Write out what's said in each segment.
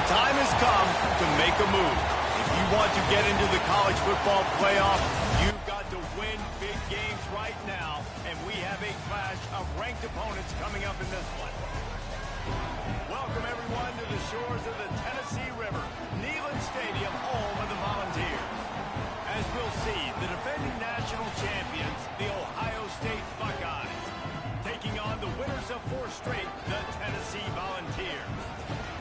time has come to make a move. If you want to get into the college football playoff, you've got to win big games right now, and we have a clash of ranked opponents coming up in this one. Welcome, everyone, to the shores of the Tennessee River, Neyland Stadium, home of the Volunteers. As we'll see, the defending national champions, the Ohio State Buckeyes, taking on the winners of 4 straight, the Tennessee Volunteers.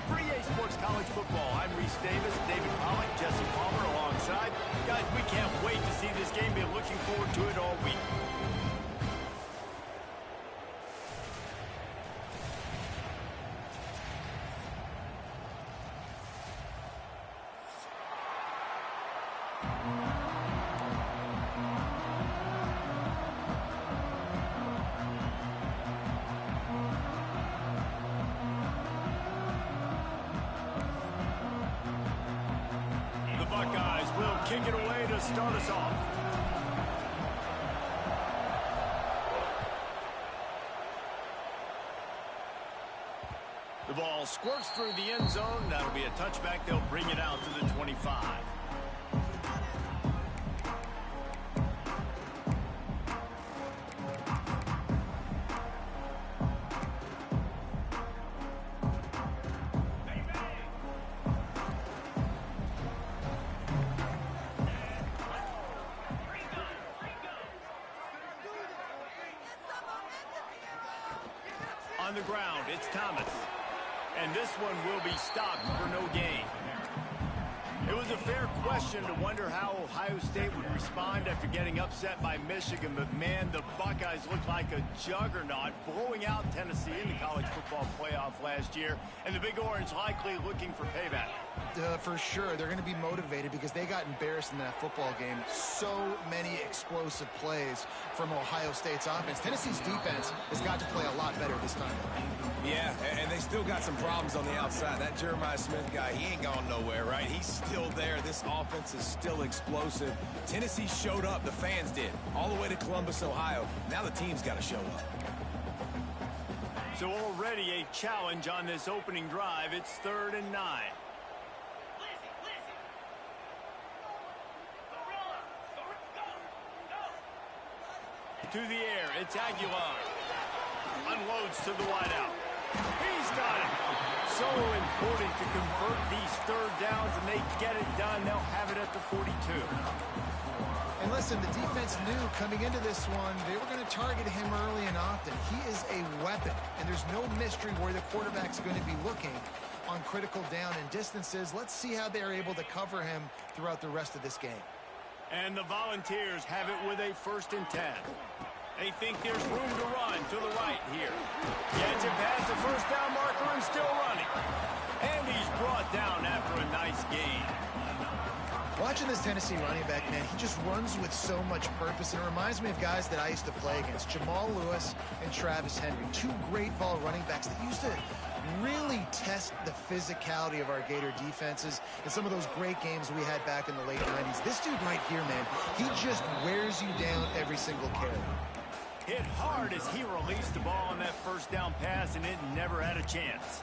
For EA Sports College Football, I'm Reese Davis, David Pollock, Jesse Palmer alongside. Guys, we can't wait to see this game. Been looking forward to it all week. Buckeyes will kick it away to start us off. The ball squirts through the end zone. That'll be a touchback. They'll bring it out to the 25. On the ground, it's Thomas. And this one will be stopped for no gain. It was a fair question to wonder how Ohio State would respond after getting upset by Michigan. But, man, the Buckeyes looked like a juggernaut, blowing out Tennessee in the college football playoff last year. And the Big Orange likely looking for payback. For sure. They're going to be motivated because they got embarrassed in that football game. So many explosive plays from Ohio State's offense. Tennessee's defense has got to play a lot better this time. Yeah, and they still got some problems on the outside. That Jeremiah Smith guy, he ain't gone nowhere, right? He's still there. This offense is still explosive. Tennessee showed up. The fans did. All the way to Columbus, Ohio. Now the team's got to show up. So already a challenge on this opening drive. It's 3rd and 9. To the air, it's Aguilar. Unloads to the wideout. He's got it. So important to convert these 3rd downs, and they get it done. They'll have it at the 42. And listen, the defense knew coming into this one, they were going to target him early and often. He is a weapon, and there's no mystery where the quarterback's going to be looking on critical down and distances. Let's see how they're able to cover him throughout the rest of this game. And the Volunteers have it with a 1st and 10. They think there's room to run to the right here. Gets it past the 1st down marker and still running. And he's brought down after a nice gain. Watching this Tennessee running back, man, he just runs with so much purpose. And it reminds me of guys that I used to play against, Jamal Lewis and Travis Henry. 2 great ball running backs that used to really test the physicality of our Gator defenses in some of those great games we had back in the late 90s. This dude right here, man, he just wears you down every single carry. Hit hard as he released the ball on that 1st down pass, and it never had a chance.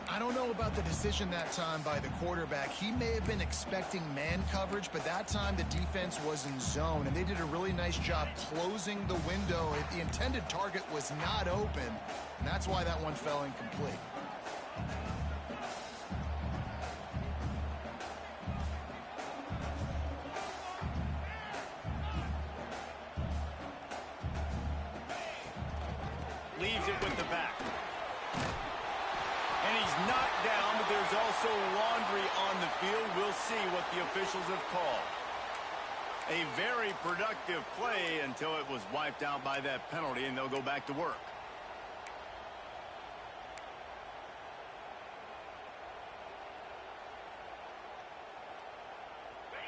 I don't know about the decision that time by the quarterback. He may have been expecting man coverage, but that time the defense was in zone, and they did a really nice job closing the window. The intended target was not open, and that's why that one fell incomplete. Leaves it with the back. And he's knocked down, but there's also laundry on the field. We'll see what the officials have called. A very productive play until it was wiped out by that penalty, and they'll go back to work.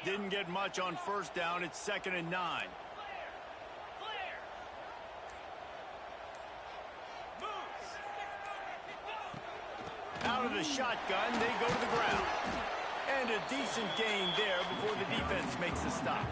Didn't get much on 1st down. It's 2nd and 9. Out of the shotgun, they go to the ground. And a decent gain there before the defense makes a stop.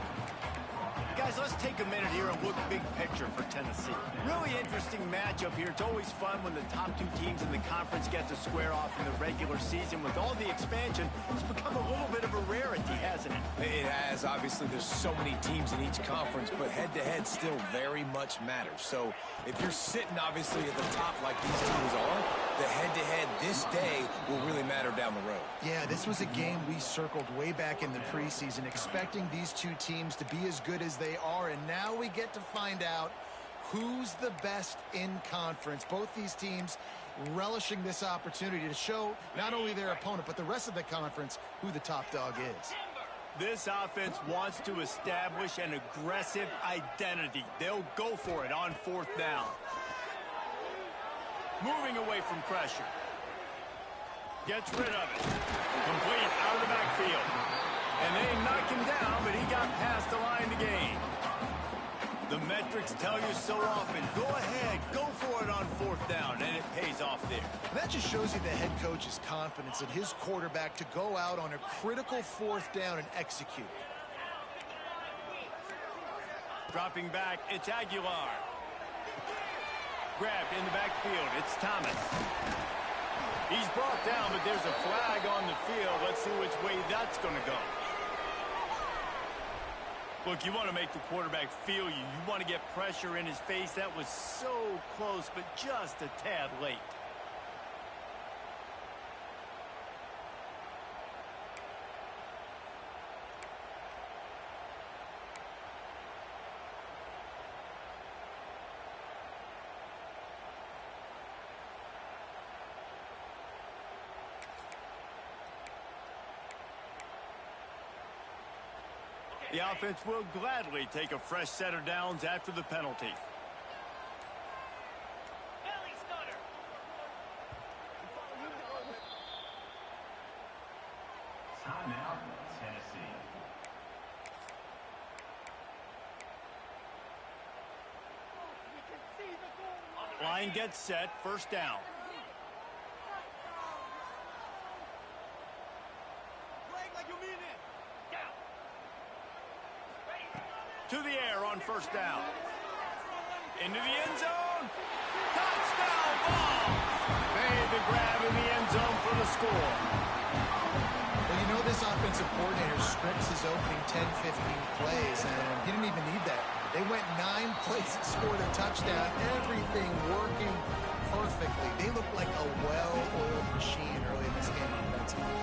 Guys, let's take a minute here and look big picture for Tennessee. Really interesting matchup here. It's always fun when the top two teams in the conference get to square off in the regular season. With all the expansion, it's become a little bit of a rarity, hasn't it? It has. Obviously, there's so many teams in each conference, but head-to-head still very much matters. So if you're sitting, obviously, at the top like these teams are, the head-to-head this day will really matter down the road. Yeah, this was a game we circled way back in the preseason, expecting these two teams to be as good as they are, and now we get to find out who's the best in conference. Both these teams relishing this opportunity to show not only their opponent, but the rest of the conference who the top dog is. This offense wants to establish an aggressive identity. They'll go for it on fourth down. Moving away from pressure. Gets rid of it. Complete out of the backfield. And they knock him down, but he got past the line to gain. The metrics tell you so often, go ahead, go for it on fourth down, and it pays off there. That just shows you the head coach's confidence in his quarterback to go out on a critical fourth down and execute. Dropping back, it's Aguilar. Grabbed in the backfield, it's Thomas. He's brought down, but there's a flag on the field. Let's see which way that's going to go. Look, you want to make the quarterback feel you. You want to get pressure in his face. That was so close, but just a tad late. The offense will gladly take a fresh set of downs after the penalty. Timeout, Tennessee. Line gets set, first down. To the air on first down. Into the end zone. Touchdown ball. Made the grab in the end zone for the score. Well, you know this offensive coordinator scripts his opening 10, 15 plays, and he didn't even need that. They went 9 plays and scored a touchdown. Everything working perfectly. They looked like a well-oiled machine early in this game offensively.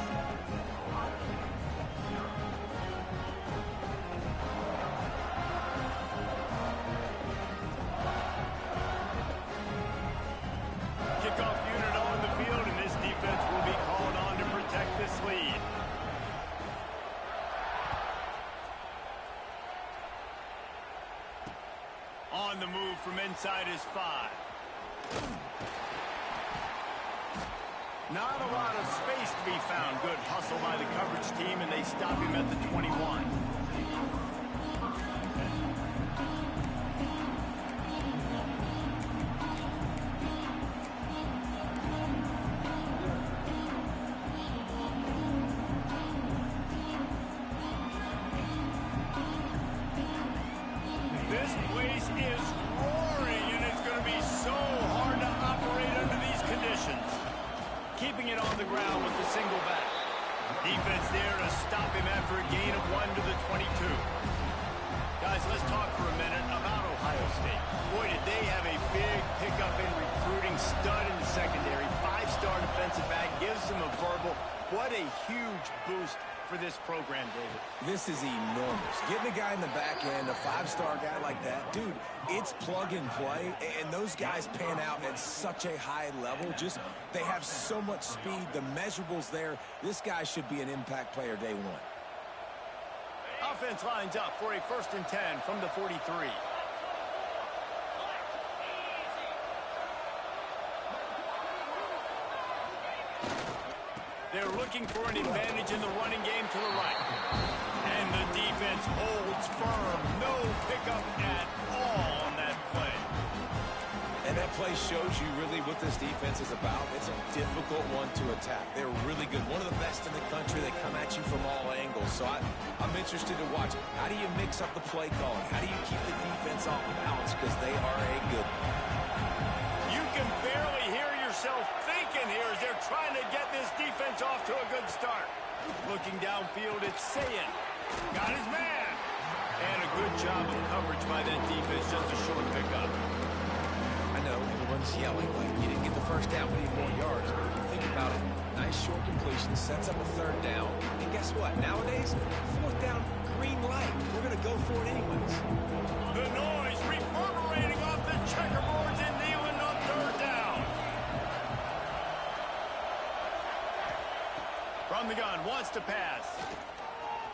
Kickoff unit on the field, and this defense will be called on to protect this lead. On the move from inside his 5. Not a lot of space to be found. Good hustle by the coverage team, and they stop him at the 21. This place is roaring, and it's going to be so hard to operate under these conditions. Keeping it on the ground with the single back. Defense there to stop him after a gain of 1 to the 22. Guys, let's talk for a minute about Ohio State. Boy, did they have a big pickup in recruiting. Stud in the secondary. 5-star defensive back. Gives them a verbal. What a huge boost for this program, David. This is enormous. Getting a guy in the back end, a 5-star guy like that, dude, it's plug and play, and those guys pan out at such a high level. Just, they have so much speed. The measurables there, this guy should be an impact player day one. Offense lines up for a 1st and 10 from the 43. They're looking for an advantage in the running game to the right. And the defense holds firm. No pickup at all on that play. And And that play shows you really what this defense is about. It's a difficult one to attack. They're really good. One of the best in the country. They come at you from all angles. So I'm interested to watch. How do you mix up the play calling? How do you keep the defense off balance? Because they are a good one. You can barely hear yourself thinking here as they're trying to get this defense off to a good start. Looking downfield, it's Sayin. Got his man. And a good job of coverage by that defense. Just a short pickup. I know everyone's yelling like you didn't get the first down, we need more yards. Think about it. Nice short completion, sets up a third down. And guess what? Nowadays, fourth down, green light. We're going to go for it anyways. The noise reverberating off the checkerboards and Neyland on third down. From the gun, wants to pass.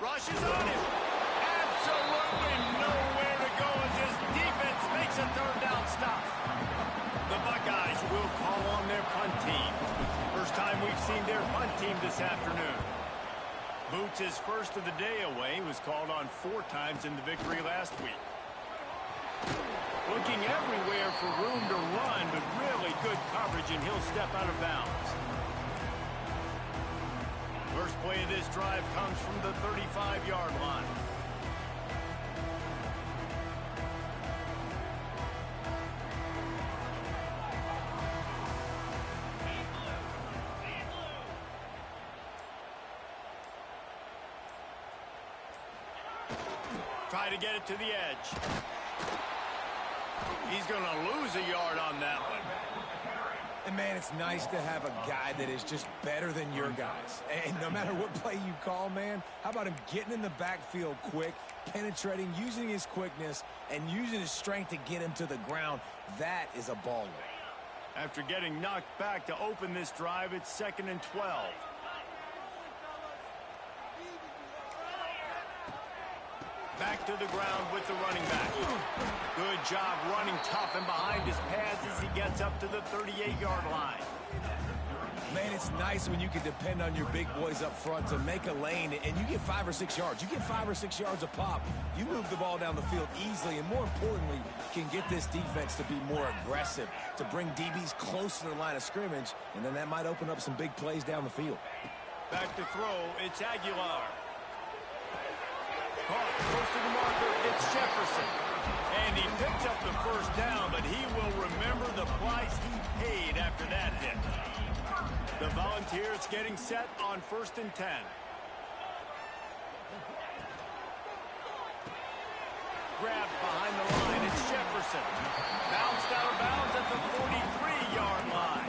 Rushes on him. Absolutely nowhere to go as his defense makes a third down stop. The Buckeyes will call on their punt team. First time we've seen their punt team this afternoon. Boots' first of the day away was called on 4 times in the victory last week. Looking everywhere for room to run, but really good coverage, and he'll step out of bounds. First play of this drive comes from the 35-yard line. Try to get it to the edge. He's going to lose a yard on that one. And, man, it's nice to have a guy that is just better than your guys. And no matter what play you call, man, how about him getting in the backfield quick, penetrating, using his quickness, and using his strength to get him to the ground? That is a baller. After getting knocked back to open this drive, it's 2nd and 12. Back to the ground with the running back. Good job running tough and behind his pads as he gets up to the 38-yard line. Man, it's nice when you can depend on your big boys up front to make a lane, and you get 5 or 6 yards. You get 5 or 6 yards a pop. You move the ball down the field easily, and more importantly, can get this defense to be more aggressive, to bring DBs close to the line of scrimmage, and then that might open up some big plays down the field. Back to throw, it's Aguilar. Caught close to the marker, it's Jefferson. And he picks up the first down, but he will remember the price he paid after that hit. The Volunteers getting set on 1st and 10. Grabbed behind the line, it's Jefferson. Bounced out of bounds at the 43-yard line.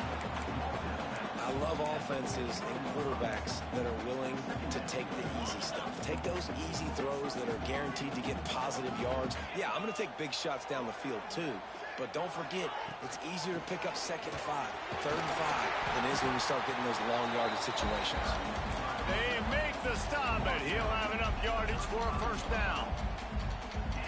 I love offenses and quarterbacks that are willing to take the easy stuff. Take those easy throws that are guaranteed to get positive yards. Yeah, I'm going to take big shots down the field too. But don't forget, it's easier to pick up 2nd and 5, 3rd and 5 than it is when we start getting those long yardage situations. They make the stop, and he'll have enough yardage for a first down.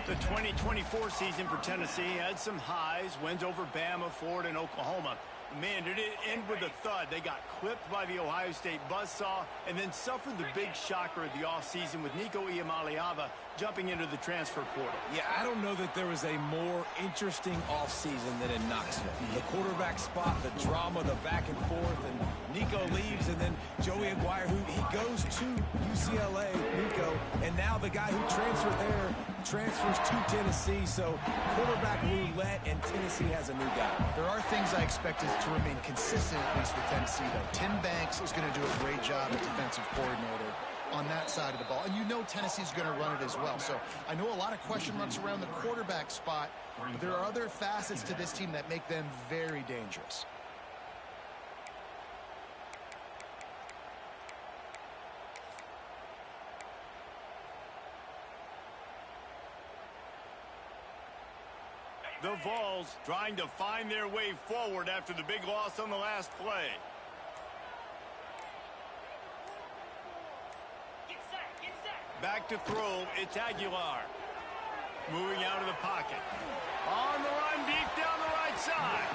The 2024 season for Tennessee had some highs, wins over Bama, Florida, and Oklahoma. Man, did it end with a thud. They got clipped by the Ohio State buzzsaw and then suffered the big shocker of the offseason with Nico Iamaleava jumping into the transfer portal. Yeah, I don't know that there was a more interesting offseason than in Knoxville. The quarterback spot, the drama, the back and forth, and Nico leaves, and then Joey Aguirre, who he goes to UCLA, Nico, and now the guy who transferred there transfers to Tennessee. So quarterback roulette, and Tennessee has a new guy. There are things I expected to remain consistent, at least with Tennessee, though. Tim Banks is going to do a great job as defensive coordinator on that side of the ball. And you know Tennessee's going to run it as well. So I know a lot of question marks around the quarterback spot, but there are other facets to this team that make them very dangerous. The Vols trying to find their way forward after the big loss on the last play. Back to throw, it's Aguilar. Moving out of the pocket. On the run, deep down the right side.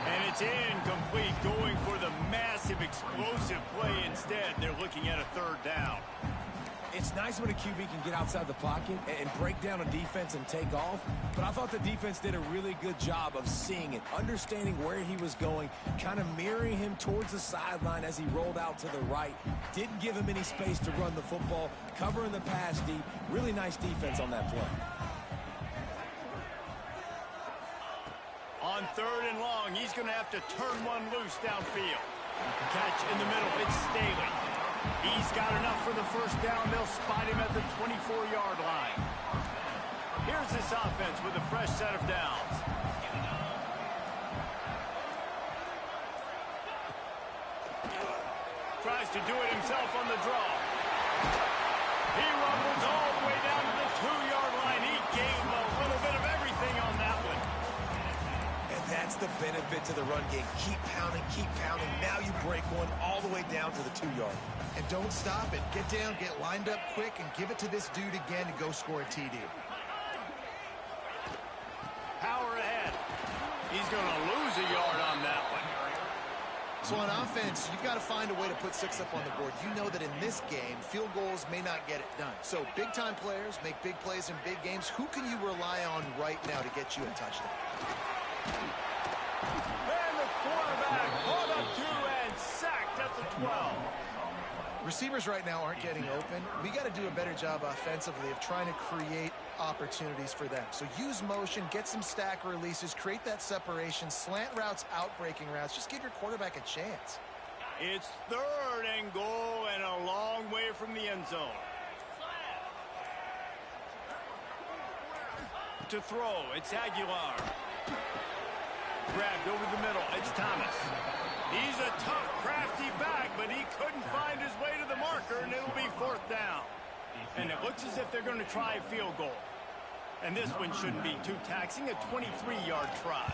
And it's incomplete, going for the massive explosive play instead. They're looking at a third down. It's nice when a QB can get outside the pocket and break down a defense and take off, but I thought the defense did a really good job of seeing it, understanding where he was going, kind of mirroring him towards the sideline as he rolled out to the right. Didn't give him any space to run the football, covering the pass deep. Really nice defense on that play. On 3rd and long, he's going to have to turn one loose downfield. Catch in the middle, it's Staley. He's got enough for the first down. They'll spot him at the 24-yard line. Here's this offense with a fresh set of downs. Tries to do it himself on the draw. He rumbles all the way down to the 2-yard line. He gave a little bit of everything on that one. And that's the benefit to the run game. Keep pounding, keep pounding. Now you break one all the way down to the 2-yard. And don't stop it. Get down, get lined up quick, and give it to this dude again to go score a TD. Power ahead. He's going to lose a yard on that one. So on offense, you've got to find a way to put 6 up on the board. You know that in this game, field goals may not get it done. So big-time players make big plays in big games. Who can you rely on right now to get you a touchdown? And the quarterback caught up 2 and sacked at the 12. Receivers right now aren't getting open. We got to do a better job offensively of trying to create opportunities for them. So use motion, get some stack releases, create that separation, slant routes, out-breaking routes. Just give your quarterback a chance. It's 3rd and goal and a long way from the end zone. To throw, it's Aguilar. Grabbed over the middle, it's Thomas. He's a tough, crafty back, but he couldn't find his way to the marker, and it'll be 4th down. And it looks as if they're going to try a field goal. And this one shouldn't be too taxing, a 23-yard try.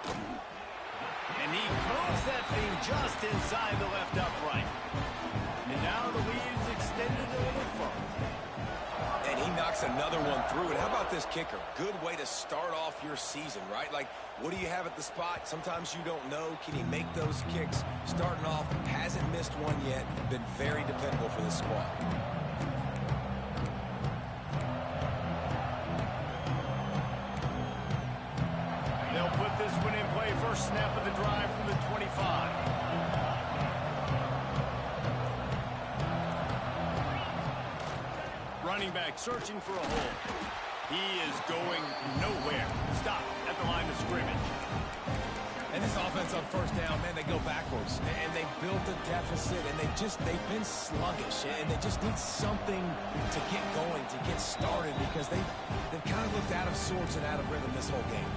And he throws that thing just inside the left upright. And now the lead is extended a little further. And he knocks another one through. And how about this kicker? Good way to start off your season, right? Like, what do you have at the spot? Sometimes you don't know. Can he make those kicks? Starting off, hasn't missed one yet. Been very dependable for this squad. They'll put this one in play. First snap of the drive from the 25. Running back searching for a hole. He is going nowhere. Stop at the line of scrimmage. And this offense on first down, man, they go backwards. And they built a deficit, and they've been sluggish. And they just need something to get going, to get started, because they've kind of looked out of sorts and out of rhythm this whole game.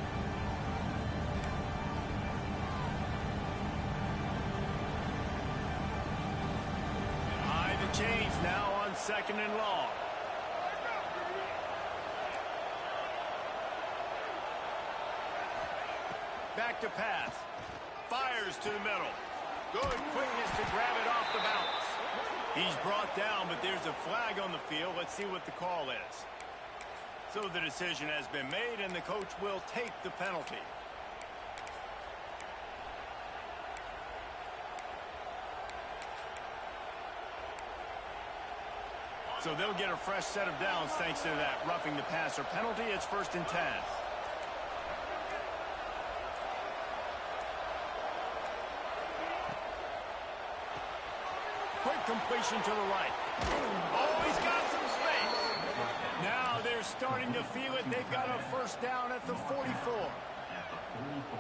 High the chains now on 2nd and long. Back to pass. Fires to the middle. Good quickness to grab it off the bounce. He's brought down, but there's a flag on the field. Let's see what the call is. So the decision has been made, and the coach will take the penalty. So they'll get a fresh set of downs thanks to that roughing the passer penalty. It's 1st and 10. Quick completion to the right. Oh, he's got some space. Now they're starting to feel it. They've got a first down at the 44.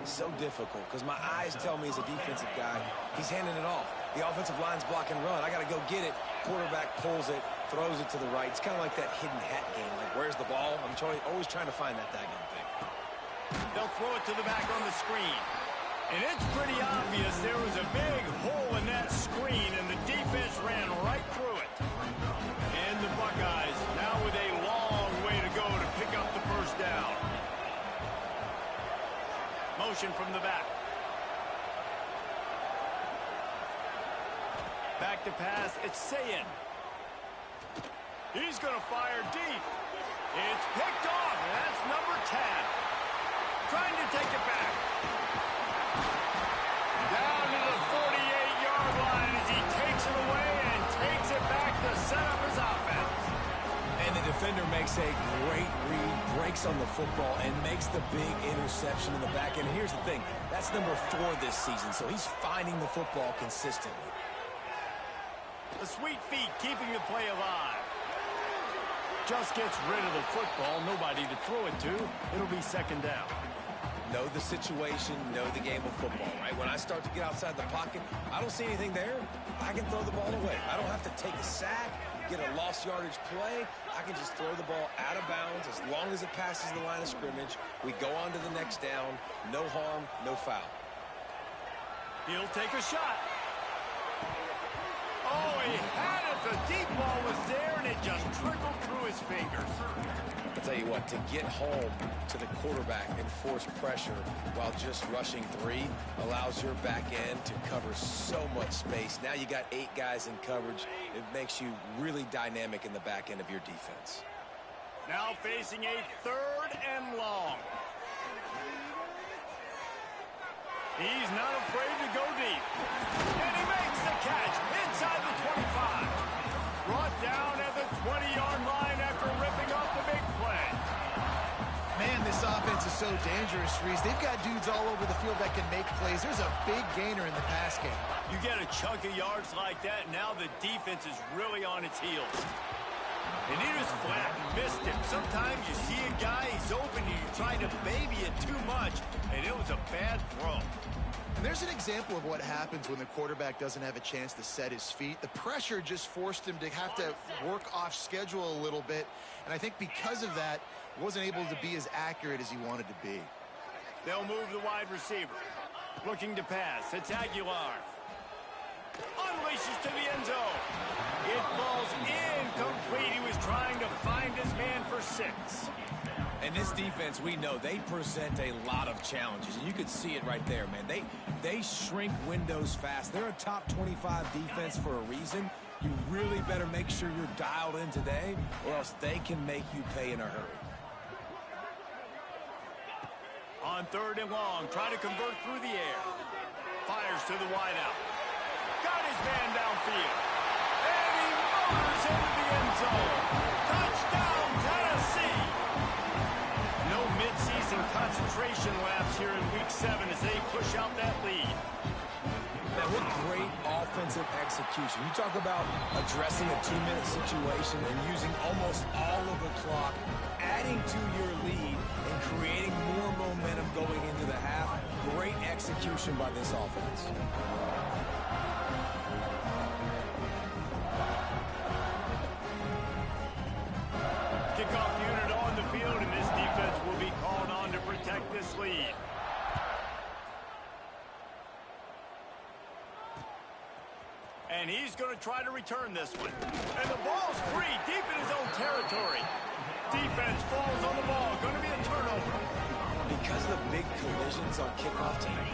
So difficult, because my eyes tell me as a defensive guy, he's handing it off. The offensive line's block and run. I got to go get it. Quarterback pulls it, throws it to the right. It's kind of like that hidden hat game. Like, where's the ball? I'm always trying to find that daggone thing. They'll throw it to the back on the screen. And it's pretty obvious there was a big hole in that screen, and the defense ran right through it. And the Buckeyes now with a long way to go to pick up the first down. Motion from the back. Back to pass, it's Sayin. He's going to fire deep. It's picked off, and that's number 10. Trying to take it back. Down to the 48-yard line as he takes it away and takes it back to set up his offense. And the defender makes a great read, breaks on the football, and makes the big interception in the back end. Here's the thing, that's number 4 this season, so he's finding the football consistently. The sweet feet keeping the play alive. Just gets rid of the football, nobody to throw it to. It'll be second down. Know the situation, know the game of football, right? When I start to get outside the pocket, I don't see anything there. I can throw the ball away. I don't have to take a sack, get a lost yardage play. I can just throw the ball out of bounds as long as it passes the line of scrimmage. We go on to the next down. No harm, no foul. He'll take a shot. Oh, he had it. The deep ball was there, and it just trickled through his fingers. I'll tell you what, to get home to the quarterback and force pressure while just rushing 3 allows your back end to cover so much space. Now you got 8 guys in coverage. It makes you really dynamic in the back end of your defense. Now facing a 3rd and long. He's not afraid to go deep. And he makes the catch inside the 25. Brought down at the 20-yard line after ripping off the big play. Man, this offense is so dangerous, Reese. They've got dudes all over the field that can make plays. There's a big gainer in the pass game. You get a chunk of yards like that, now the defense is really on its heels. And he just flat missed him. Sometimes you see a guy, he's open, and you try to baby it too much, and it was a bad throw. And there's an example of what happens when the quarterback doesn't have a chance to set his feet. The pressure just forced him to have to work off schedule a little bit. And I think because of that, he wasn't able to be as accurate as he wanted to be. They'll move the wide receiver. Looking to pass. It's Aguilar. Unleashes to the end zone. It falls incomplete. He was trying to find his man for 6. And this defense, we know, they present a lot of challenges. And you could see it right there, man. They shrink windows fast. They're a top 25 defense for a reason. You really better make sure you're dialed in today, or else they can make you pay in a hurry. On 3rd and long, trying to convert through the air. Fires to the wideout. Got his man downfield. And he motors into the end zone. Touchdown, Tennessee! No midseason concentration laps here in Week 7 as they push out that lead. Now, what great offensive execution. You talk about addressing a 2-minute situation and using almost all of the clock, adding to your lead and creating more momentum going into the half. Great execution by this offense. Kickoff unit on the field, and this defense will be called on to protect this lead. And he's going to try to return this one. And the ball's free, deep in his own territory. Defense falls on the ball. Going to be a turnover. Because of the big collisions on kickoff time,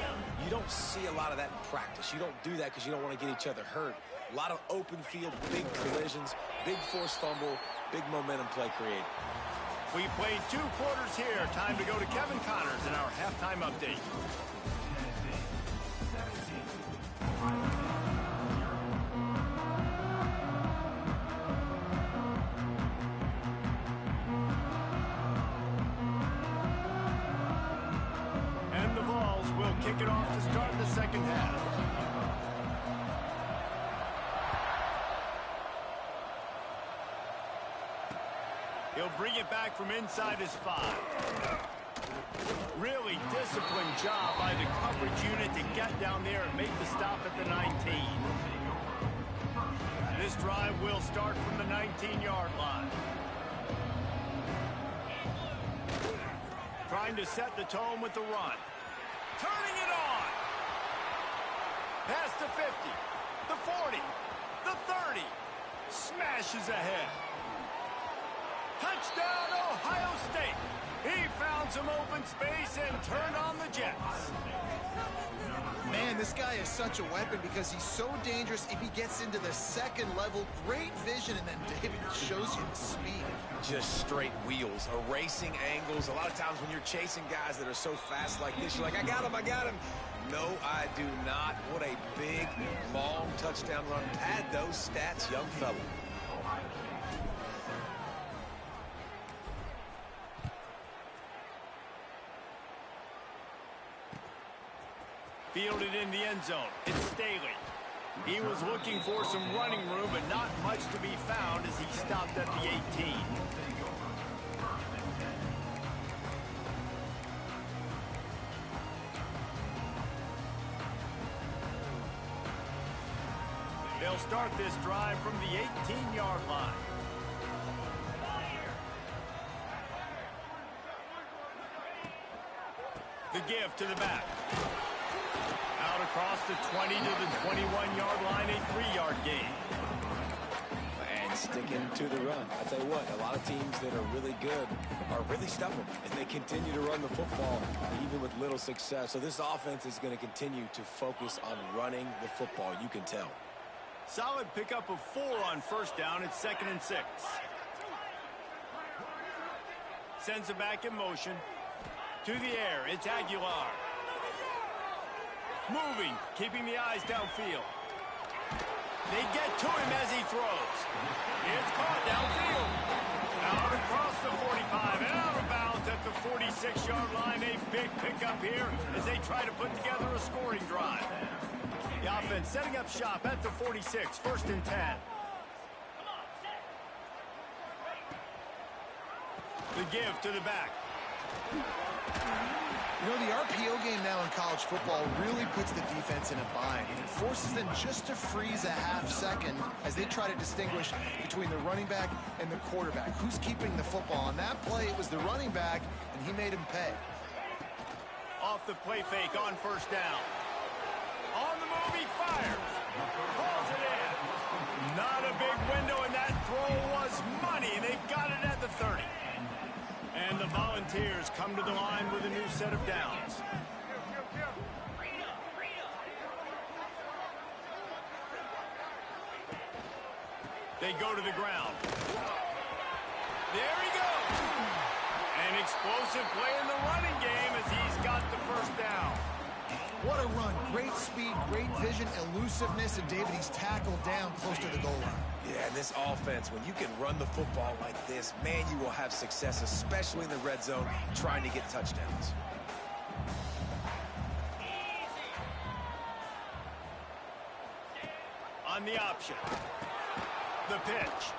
you don't see a lot of that in practice. You don't do that because you don't want to get each other hurt. A lot of open field, big collisions, big forced fumble, big momentum play created. We played 2 quarters here. Time to go to Kevin Connors in our halftime update. And the Vols will kick it off to start the second half. He'll bring it back from inside his 5. Really disciplined job by the coverage unit to get down there and make the stop at the 19. This drive will start from the 19-yard line. Trying to set the tone with the run. Turning it on. Past the 50, the 40, the 30. Smashes ahead. Touchdown, Ohio State. He found some open space and turned on the Jets. Man, this guy is such a weapon because he's so dangerous if he gets into the second level. Great vision, and then David shows you the speed. Just straight wheels, erasing angles. A lot of times when you're chasing guys that are so fast like this, you're like, I got him, I got him. No, I do not. What a big, long touchdown run. Pad those stats, young fella. Fielded in the end zone. It's Staley. He was looking for some running room, but not much to be found as he stopped at the 18. They'll start this drive from the 18-yard line. The give to the back. Out across the 20 to the 21-yard line, a 3-yard gain. And sticking to the run. I tell you what, a lot of teams that are really good are really stubborn, and they continue to run the football even with little success. So this offense is going to continue to focus on running the football. You can tell. Solid pickup of 4 on first down. It's 2nd and 6. Sends it back in motion. To the air, it's Aguilar. Moving, keeping the eyes downfield. They get to him as he throws. It's caught downfield. Out across the 45 and out of bounds at the 46-yard line. A big pickup here as they try to put together a scoring drive. The offense setting up shop at the 46, 1st and 10. The give to the back. You know, the RPO game now in college football really puts the defense in a bind. It forces them just to freeze a half second as they try to distinguish between the running back and the quarterback. Who's keeping the football? On that play, it was the running back, and he made him pay. Off the play fake on first down. On the move, he fires. Pulls it in. Not a big window, and that throw was money. They've got it at the 30. And the Volunteers come to the line with a new set of downs. They go to the ground. There he goes. An explosive play in the running game as he's got the first down. What a run. Great speed, great vision, elusiveness, and David, he's tackled down close to the goal line. Yeah, and this offense, when you can run the football like this, man, you will have success, especially in the red zone, trying to get touchdowns. On the option. The pitch.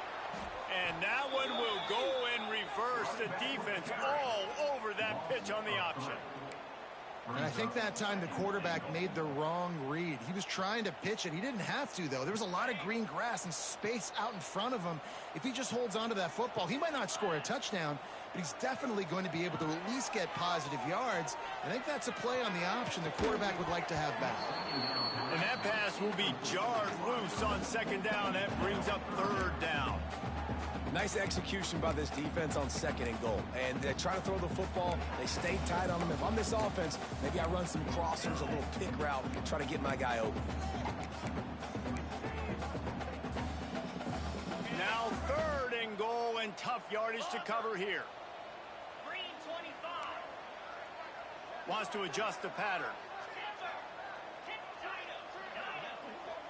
And that one will go in reverse. The defense all over that pitch on the option. And I think that time the quarterback made the wrong read. He was trying to pitch it. He didn't have to, though. There was a lot of green grass and space out in front of him. If he just holds on to that football, he might not score a touchdown, but he's definitely going to be able to at least get positive yards. I think that's a play on the option the quarterback would like to have back. And that pass will be jarred loose on 2nd down. That brings up 3rd down. Nice execution by this defense on 2nd and goal. And they try to throw the football. They stay tight on them. If I'm this offense, maybe I run some crossers, a little pick route, and try to get my guy open. Now 3rd and goal and tough yardage to cover here. Wants to adjust the pattern.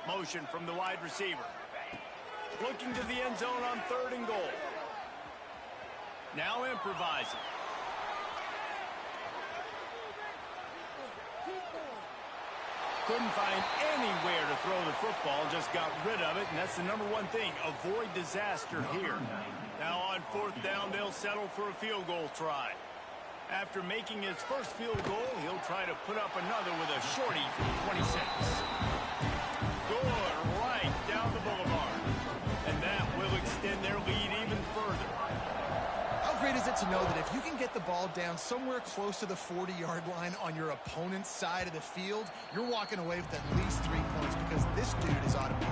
Motion from the wide receiver. Looking to the end zone on 3rd and goal. Now improvising. Couldn't find anywhere to throw the football, just got rid of it, and that's the #1 thing. Avoid disaster here. Now on 4th down, they'll settle for a field goal try. After making his first field goal, he'll try to put up another with a shorty from 26. Good, right down the boulevard. And that will extend their lead even further. How great is it to know that if you can get the ball down somewhere close to the 40-yard line on your opponent's side of the field, you're walking away with at least 3 points because this dude is automatic.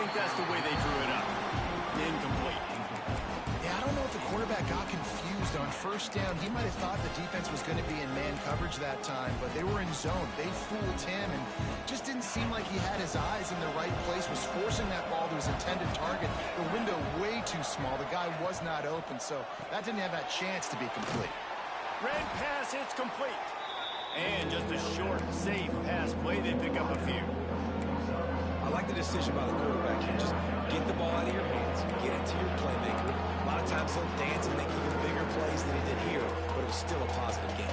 think that's the way they drew it up. Incomplete. Yeah, I don't know if the quarterback got confused on first down. He might have thought the defense was going to be in man coverage that time, but they were in zone. They fooled him and just didn't seem like he had his eyes in the right place, was forcing that ball to his intended target. The window way too small. The guy was not open, so that didn't have that chance to be complete. Red pass, it's complete. And just a short, safe pass play. They pick up a few. I like the decision by the quarterback here. Just get the ball out of your hands, get it to your playmaker. A lot of times he'll dance and make even bigger plays than he did here, but it was still a positive game.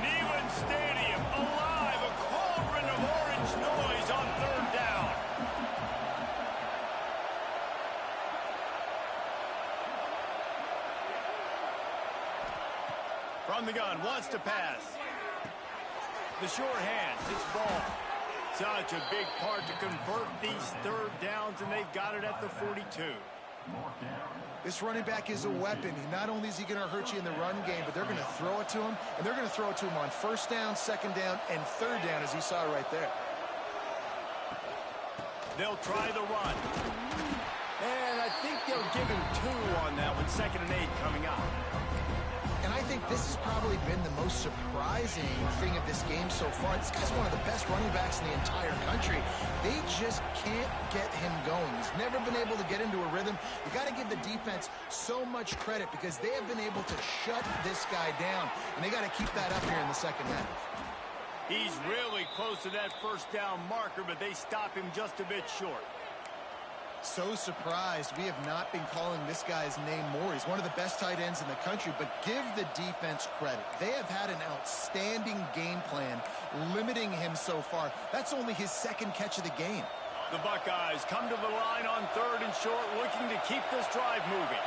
Neyland Stadium alive, a cauldron of orange noise on third down. From the gun, wants to pass. The short hands, it's ball. Such a big part to convert these third downs, and they've got it at the 42. This running back is a weapon. Not only is he going to hurt you in the run game, but they're going to throw it to him, and they're going to throw it to him on first down, second down, and third down, as you saw right there. They'll try the run. And I think they'll give him 2 on that one, 2nd and 8 coming up. And I think this has probably been the most surprising thing of this game so far. This guy's one of the best running backs in the entire country. They just can't get him going. He's never been able to get into a rhythm. You got to give the defense so much credit because they have been able to shut this guy down, and they got to keep that up here in the second half. He's really close to that first down marker, but they stop him just a bit short. So surprised we have not been calling this guy's name more. He's one of the best tight ends in the country, but give the defense credit. They have had an outstanding game plan limiting him so far. That's only his 2nd catch of the game. The Buckeyes come to the line on 3rd and short, looking to keep this drive moving.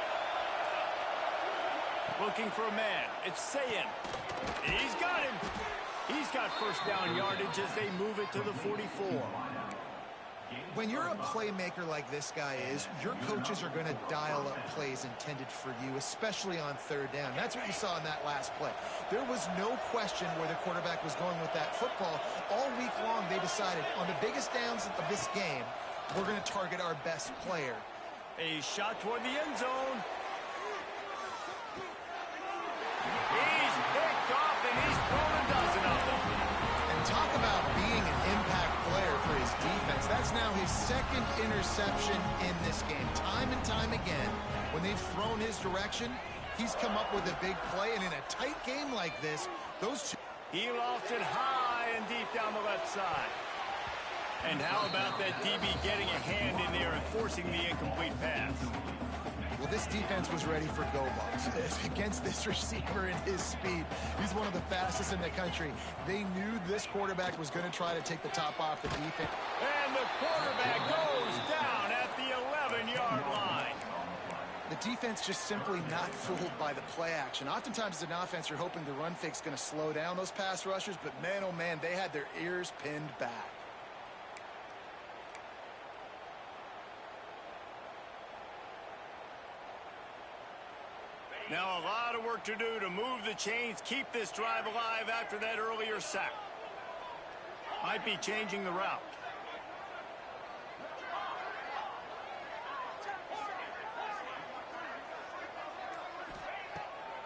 Looking for a man. It's Sayin. He's got him. He's got first down yardage as they move it to the 44. When you're a playmaker like this guy is, your coaches are going to dial up plays intended for you, especially on 3rd down. That's what you saw in that last play. There was no question where the quarterback was going with that football. All week long, they decided on the biggest downs of this game, we're going to target our best player. A shot toward the end zone. He's picked off, and he's thrown a dozen of them. And talk about being an impact player for his defense. That's now his 2nd interception in this game. Time and time again, when they've thrown his direction, he's come up with a big play. And in a tight game like this, those two... He lost it high and deep down the left side. And how about that DB getting a hand in there and forcing the incomplete pass? Well, this defense was ready for go balls against this receiver and his speed. He's one of the fastest in the country. They knew this quarterback was going to try to take the top off the defense. And the quarterback goes down at the 11-yard line. The defense just simply not fooled by the play action. Oftentimes as an offense, you're hoping the run fake's going to slow down those pass rushers, but man, oh man, they had their ears pinned back. Now a lot of work to do to move the chains, keep this drive alive after that earlier sack. Might be changing the route.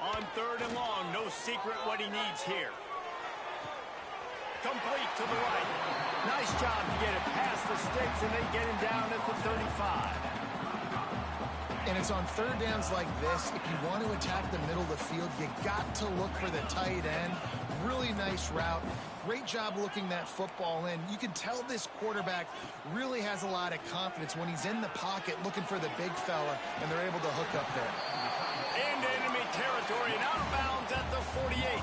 On 3rd and long, no secret what he needs here. Complete to the right. Nice job to get it past the sticks, and they get him down at the 35. And it's on 3rd downs like this, if you want to attack the middle of the field, you got to look for the tight end. Really nice route. Great job looking that football in. You can tell this quarterback really has a lot of confidence when he's in the pocket looking for the big fella, and they're able to hook up there. Into enemy territory and out of bounds at the 48.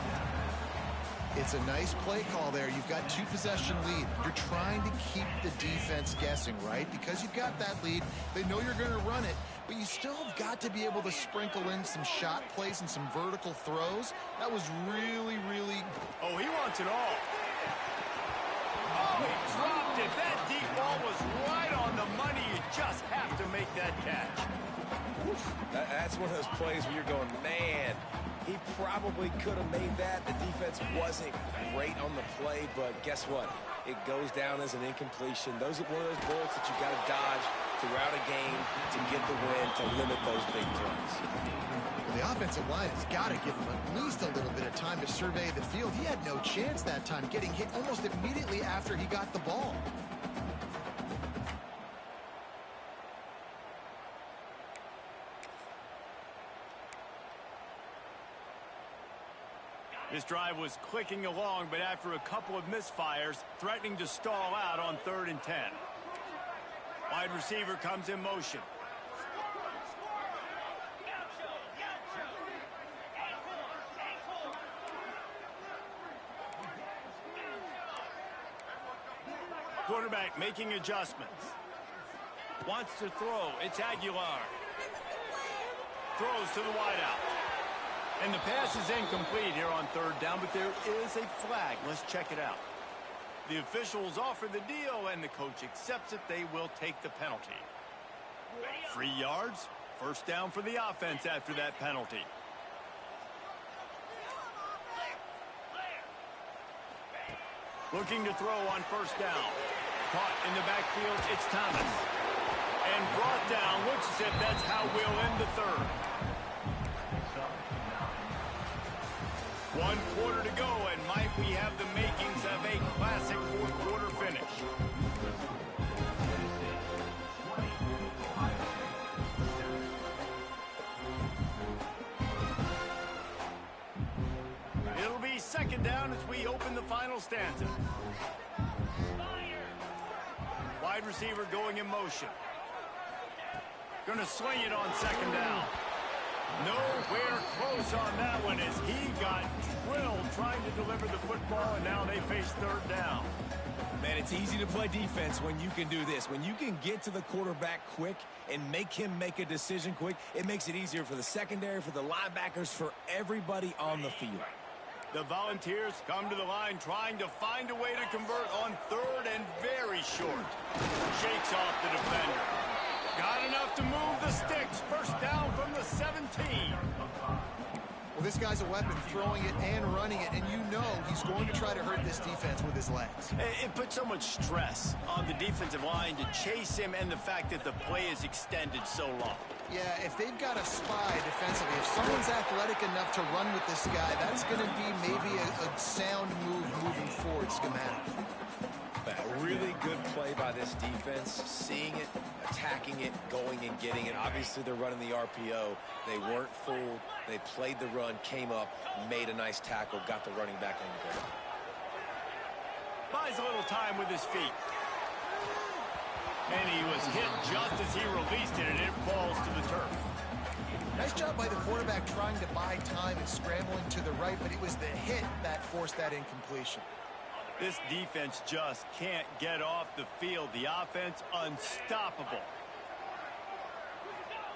It's a nice play call there. You've got 2-possession lead. You're trying to keep the defense guessing, right? Because you've got that lead, they know you're going to run it, but you still have got to be able to sprinkle in some shot plays and some vertical throws. That was really, really... Oh, he wants it all. Oh, he dropped it. That deep ball was right on the money. You just have to make that catch. That's one of those plays where you're going, man, He probably could have made that. The defense wasn't great on the play, but guess what? It goes down as an incompletion. Those are one of those bullets that you got to dodge throughout a game to get the win, to limit those big plays. Well, the offensive line has got to give him at least a little bit of time to survey the field. He had no chance that time, getting hit almost immediately after he got the ball. This drive was clicking along, but after a couple of misfires, threatening to stall out on 3rd and 10. Wide receiver comes in motion. Quarterback making adjustments. Wants to throw. It's Aguilar. Throws to the wideout. And the pass is incomplete here on 3rd down, but there is a flag. Let's check it out. The officials offer the deal, and the coach accepts it. They will take the penalty. 3 yards. 1st down for the offense after that penalty. Looking to throw on 1st down. Caught in the backfield, it's Thomas. And brought down. Looks as if that's how we'll end the 3rd. 1 quarter to go, and might we have the makings of a classic 4th quarter finish. It'll be 2nd down as we open the final stanza. Wide receiver going in motion. Going to swing it on 2nd down. Nowhere close on that one as he got drilled trying to deliver the football, and now they face 3rd down. Man, it's easy to play defense when you can do this. When you can get to the quarterback quick and make him make a decision quick, it makes it easier for the secondary, for the linebackers, for everybody on the field. The Volunteers come to the line trying to find a way to convert on 3rd and very short. Shakes off the defender. Got enough to move the sticks. 1st down from the 17. Well, this guy's a weapon, throwing it and running it, and you know he's going to try to hurt this defense with his legs. It puts so much stress on the defensive line to chase him, and the fact that the play is extended so long. Yeah, if they've got a spy defensively, if someone's athletic enough to run with this guy, that's going to be maybe a sound move moving forward schematic. A really good play by this defense, seeing it, attacking it, going and getting it. Obviously, they're running the RPO. They weren't fooled. They played the run, came up, made a nice tackle, got the running back on the ground. Buys a little time with his feet. And he was hit just as he released it, and it falls to the turf. Nice job by the quarterback trying to buy time and scrambling to the right, but it was the hit that forced that incompletion. This defense just can't get off the field. The offense unstoppable.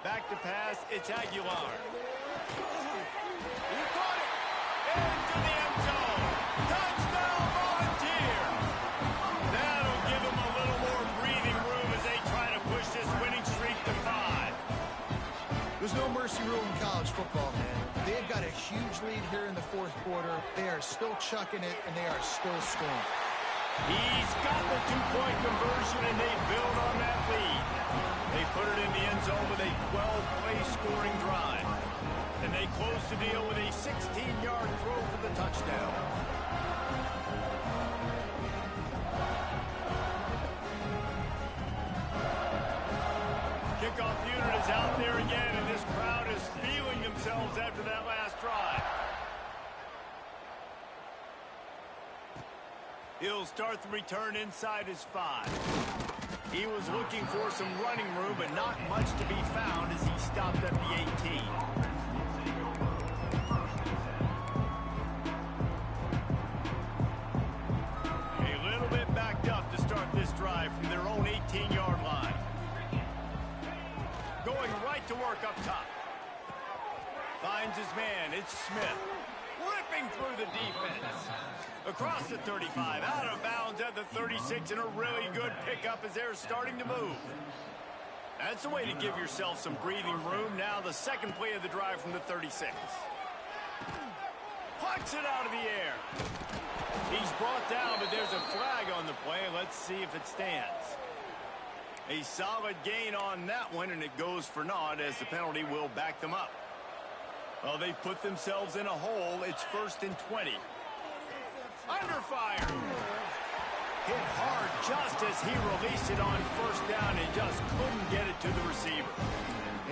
Back to pass, it's Aguilar. He caught it into the end zone. Touchdown Volunteers. That'll give them a little more breathing room as they try to push this winning streak to 5. There's no mercy rule in college football, man. They've got a huge lead here in the 4th quarter. They are still chucking it, and they are still scoring. He's got the 2-point conversion, and they build on that lead. They put it in the end zone with a 12-play scoring drive. And they close the deal with a 16-yard throw for the touchdown. Kickoff unit is out there again, and this crowd is feeling themselves after that last drive. He'll start the return inside his 5. He was looking for some running room, but not much to be found as he stopped at the 18. A little bit backed up to start this drive from their own 18-yard line. Going right to work up top. Finds his man. It's Smith. Ripping through the defense. Across the 35. Out of bounds at the 36. And a really good pickup as they're starting to move. That's the way to give yourself some breathing room. Now the second play of the drive from the 36. Pucks it out of the air. He's brought down, but there's a flag on the play. Let's see if it stands. A solid gain on that one, and it goes for naught as the penalty will back them up. Well, they've put themselves in a hole. It's 1st and 20. Under fire. Hit hard just as he released it on 1st down and just couldn't get it to the receiver.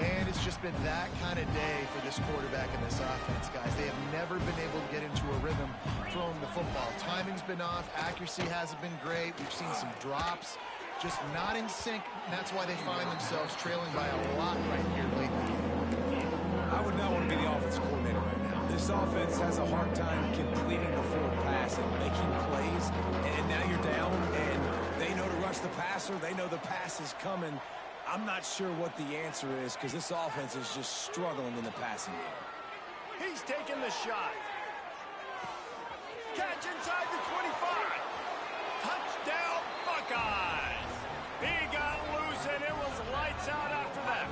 And it's just been that kind of day for this quarterback and this offense, guys. They have never been able to get into a rhythm throwing the football. Timing's been off. Accuracy hasn't been great. We've seen some drops. Just not in sync. And that's why they find themselves trailing by a lot right here late in the game. I would not want to be the offensive coordinator right now. This offense has a hard time completing the full pass and making plays. And now you're down, and they know to rush the passer. They know the pass is coming. I'm not sure what the answer is because this offense is just struggling in the passing game. He's taking the shot. Catch inside the 25. Touchdown, Buckeyes. He got loose, and it was lights out after that.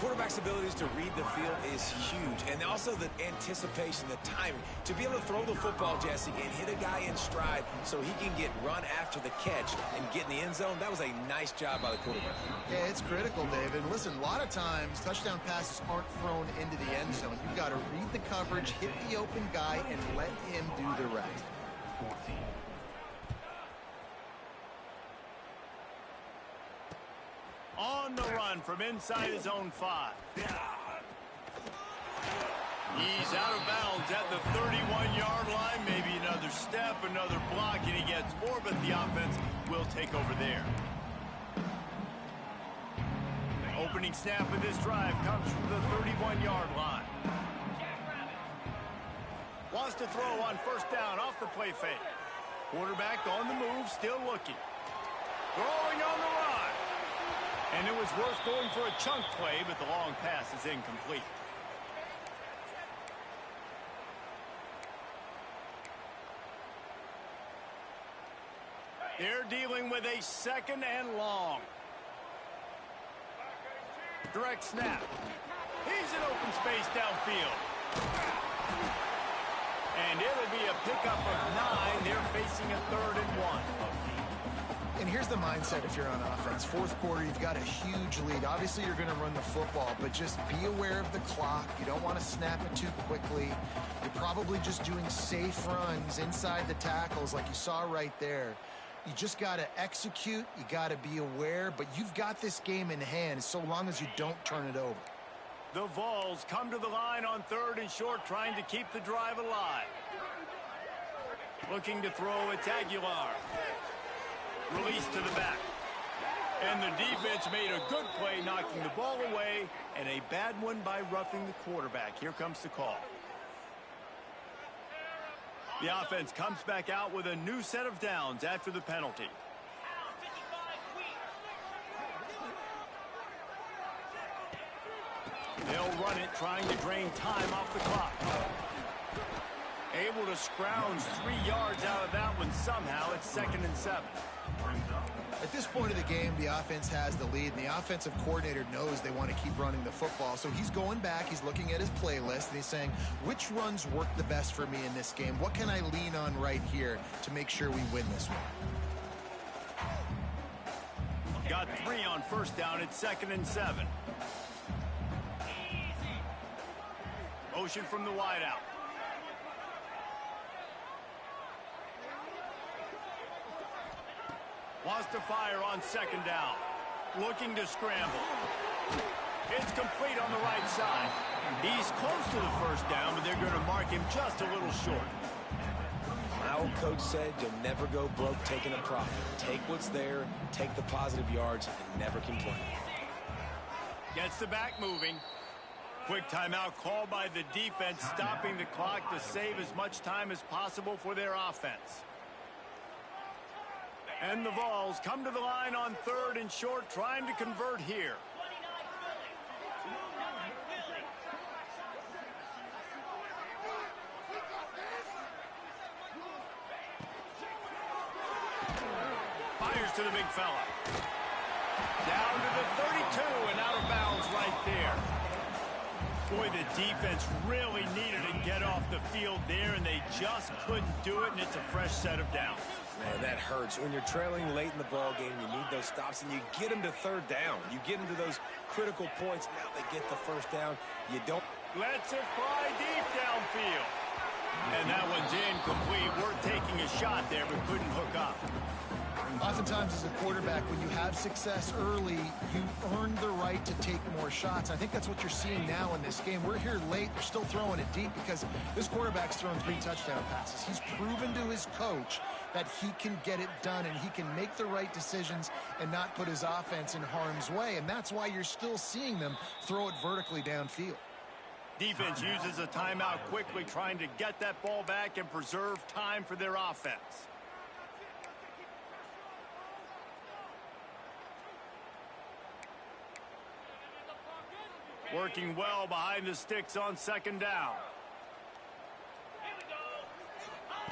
Quarterback's abilities to read the field is huge, and also the anticipation, the timing. To be able to throw the football, Jesse, and hit a guy in stride so he can get run after the catch and get in the end zone, that was a nice job by the quarterback. Yeah, it's critical, David. Listen, a lot of times touchdown passes aren't thrown into the end zone. You've got to read the coverage, hit the open guy, and let him do the rest. 14. On the run from inside his own 5. He's out of bounds at the 31-yard line. Maybe another step, another block, and he gets more, but the offense will take over there. Opening snap of this drive comes from the 31-yard line. Wants to throw on 1st down off the play fake. Quarterback on the move, still looking. Throwing on the run. And it was worth going for a chunk play, but the long pass is incomplete. They're dealing with a 2nd and long. Direct snap. He's in open space downfield. And it'll be a pickup of 9. They're facing a 3rd and 1. And here's the mindset if you're on offense. 4th quarter, you've got a huge lead. Obviously, you're going to run the football, but just be aware of the clock. You don't want to snap it too quickly. You're probably just doing safe runs inside the tackles like you saw right there. You just got to execute. You got to be aware, but you've got this game in hand so long as you don't turn it over. The Vols come to the line on 3rd and short, trying to keep the drive alive. Looking to throw, it's Aguilar. Release to the back. And the defense made a good play, knocking the ball away, and a bad one by roughing the quarterback. Here comes the call. The offense comes back out with a new set of downs after the penalty. They'll run it, trying to drain time off the clock. Able to scrounge 3 yards out of that one somehow. It's 2nd and 7. At this point of the game, the offense has the lead, and the offensive coordinator knows they want to keep running the football. So he's going back, he's looking at his playlist, and he's saying, which runs work the best for me in this game? What can I lean on right here to make sure we win this one? Got 3 on 1st down. It's 2nd and 7. Motion from the wideout. Wants to fire on 2nd down. Looking to scramble. It's complete on the right side. He's close to the 1st down, but they're going to mark him just a little short. My old coach said you'll never go broke taking a profit. Take what's there, take the positive yards, and never complain. Gets the back moving. Quick timeout called by the defense, stopping the clock to save as much time as possible for their offense. And the Vols come to the line on 3rd and short, trying to convert here. Fires to the big fella. Down to the 32 and out of bounds right there. Boy, the defense really needed to get off the field there, and they just couldn't do it, and it's a fresh set of downs. Man, that hurts. When you're trailing late in the ball game, you need those stops, and you get them to third down. You get them to those critical points. Now they get the first down. You don't. Lets it fly deep downfield. And that one's incomplete. We're taking a shot there, but couldn't hook up. Oftentimes as a quarterback, when you have success early, you earn the right to take more shots. I think that's what you're seeing now in this game. We're here late. They're still throwing it deep because this quarterback's throwing 3 touchdown passes. He's proven to his coach that he can get it done and he can make the right decisions and not put his offense in harm's way. And that's why you're still seeing them throw it vertically downfield. Defense uses a timeout quickly, trying to get that ball back and preserve time for their offense. Working well behind the sticks on second down.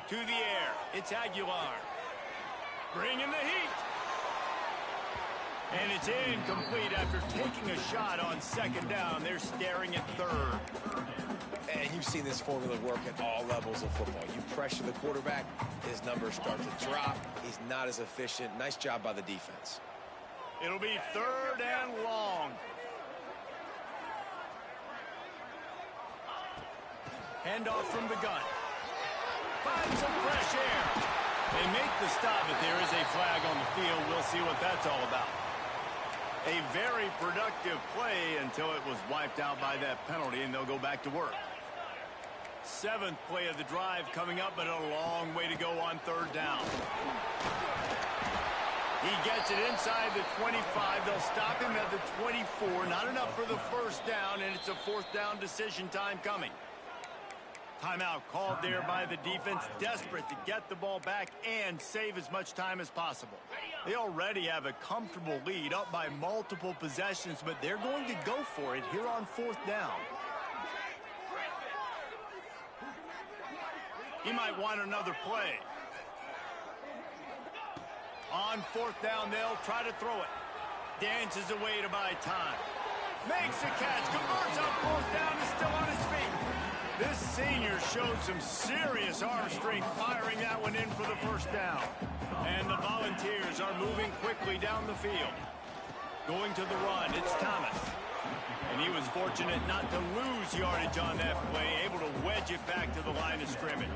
To the air, it's Aguilar. Bringing the heat. And it's incomplete after taking a shot on second down. They're staring at third. And you've seen this formula work at all levels of football. You pressure the quarterback, his numbers start to drop. He's not as efficient. Nice job by the defense. It'll be third and long. Handoff from the gun. Find some fresh air. They make the stop, but there is a flag on the field. We'll see what that's all about. A very productive play until it was wiped out by that penalty, and they'll go back to work. 7th play of the drive coming up, but a long way to go on third down. He gets it inside the 25. They'll stop him at the 24. Not enough for the first down, and it's a 4th down decision time coming. Timeout called there by the defense, desperate to get the ball back and save as much time as possible. They already have a comfortable lead, up by multiple possessions, but they're going to go for it here on 4th down. He might want another play. On 4th down, they'll try to throw it. Dances away to buy time. Makes the catch, converts on 4th down, is still on his feet. This senior showed some serious arm strength firing that one in for the first down. And the Volunteers are moving quickly down the field. Going to the run, it's Thomas. And he was fortunate not to lose yardage on that play, able to wedge it back to the line of scrimmage.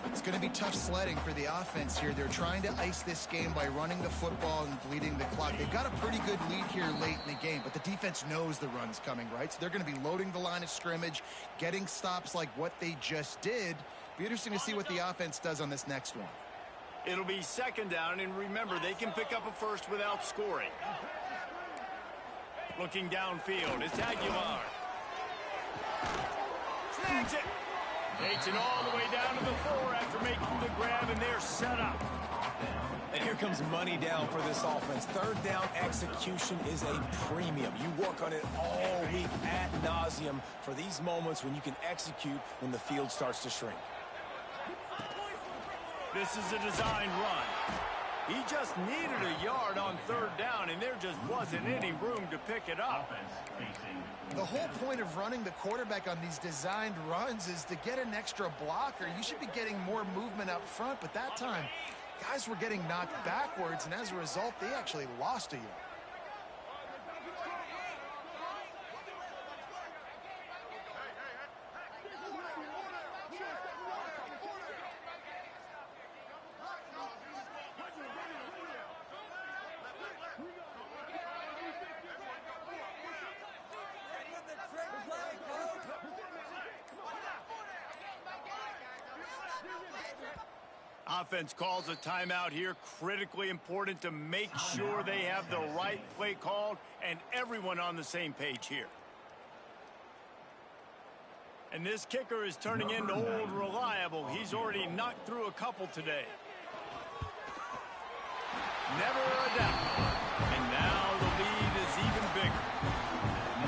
It's going to be tough sledding for the offense here. They're trying to ice this game by running the football and bleeding the clock. They've got a pretty good lead here late in the game, but the defense knows the run's coming, right? So they're going to be loading the line of scrimmage, getting stops like what they just did. Be interesting to see what the offense does on this next one. It'll be 2nd down, and remember, they can pick up a first without scoring. Looking downfield, it's Aguilar. Snags it. Takes it all the way down to the 4 after making the grab, and they're set up. And here comes money down for this offense. 3rd down execution is a premium. You work on it all week ad nauseum for these moments when you can execute when the field starts to shrink. This is a designed run. He just needed a yard on 3rd down, and there just wasn't any room to pick it up. The whole point of running the quarterback on these designed runs is to get an extra blocker. You should be getting more movement up front, but that time, guys were getting knocked backwards, and as a result, they actually lost a yard. Offense calls a timeout here. Critically important to make sure they have the right play called and everyone on the same page here. And this kicker is turning into old reliable. He's already knocked through a couple today. Never a doubt. And now the lead is even bigger.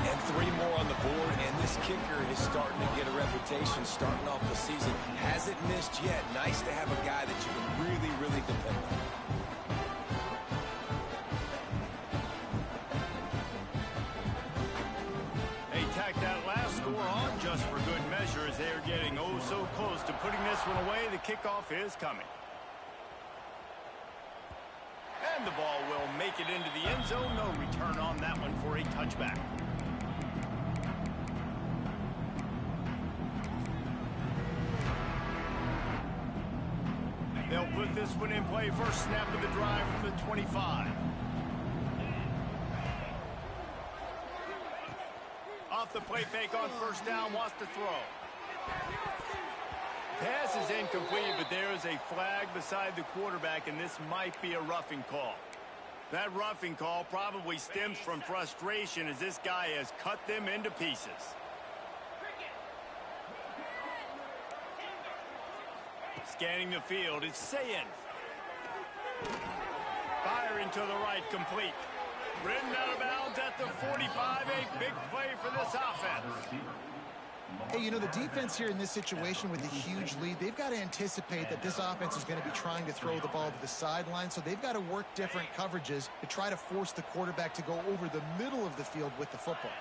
And 3 more on the board, and this kicker is starting to get a reputation starting off the season. Hasn't missed yet. Nice to have a guy that you can really, really depend on. They tacked that score on just for good measure as they are getting oh so close to putting this one away. The kickoff is coming. And the ball will make it into the end zone. No return on that one for a touchback. They'll put this one in play. First snap of the drive from the 25. Off the play fake on first down, wants to throw. Pass is incomplete, but there is a flag beside the quarterback, and this might be a roughing call. That roughing call probably stems from frustration as this guy has cut them into pieces. Scanning the field, it's Sayin. Firing to the right, complete. Ridden out of bounds at the 45, a big play for this offense. Hey, you know, the defense here in this situation with a huge lead, they've got to anticipate that this offense is going to be trying to throw the ball to the sideline, so they've got to work different coverages to try to force the quarterback to go over the middle of the field with the football.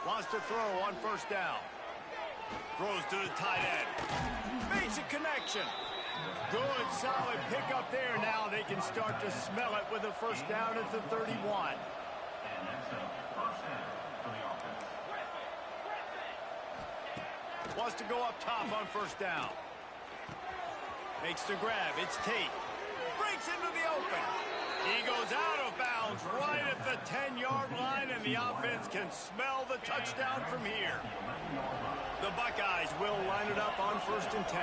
Wants to throw on first down. Throws to the tight end. Makes a connection. Good, solid pickup there. Now they can start to smell it with a first down at the 31. And that's a first down for the offense. Wants to go up top on first down. Makes the grab. It's Tate. Breaks into the open. He goes out of bounds right at the 10-yard line, and the offense can smell the touchdown from here. The Buckeyes will line it up on 1st and 10.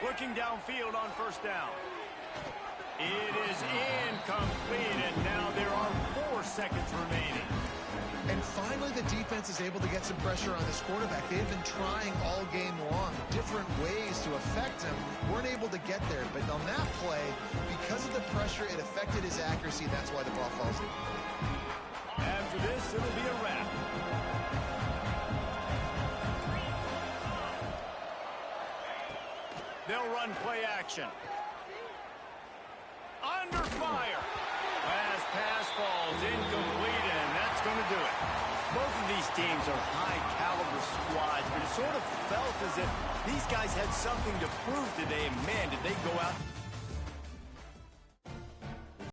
Looking downfield on first down. It is incomplete, and now there are 4 seconds remaining. And finally, the defense is able to get some pressure on this quarterback. They've been trying all game long, different ways to affect him. Weren't able to get there, but on that play, because of the pressure, it affected his accuracy. That's why the ball falls in. After this, it'll be a wrap. They'll run play action. Under fire. Last pass falls incomplete, and that's going to do it. Both of these teams are high-caliber squads, but it sort of felt as if these guys had something to prove today, and man, did they go out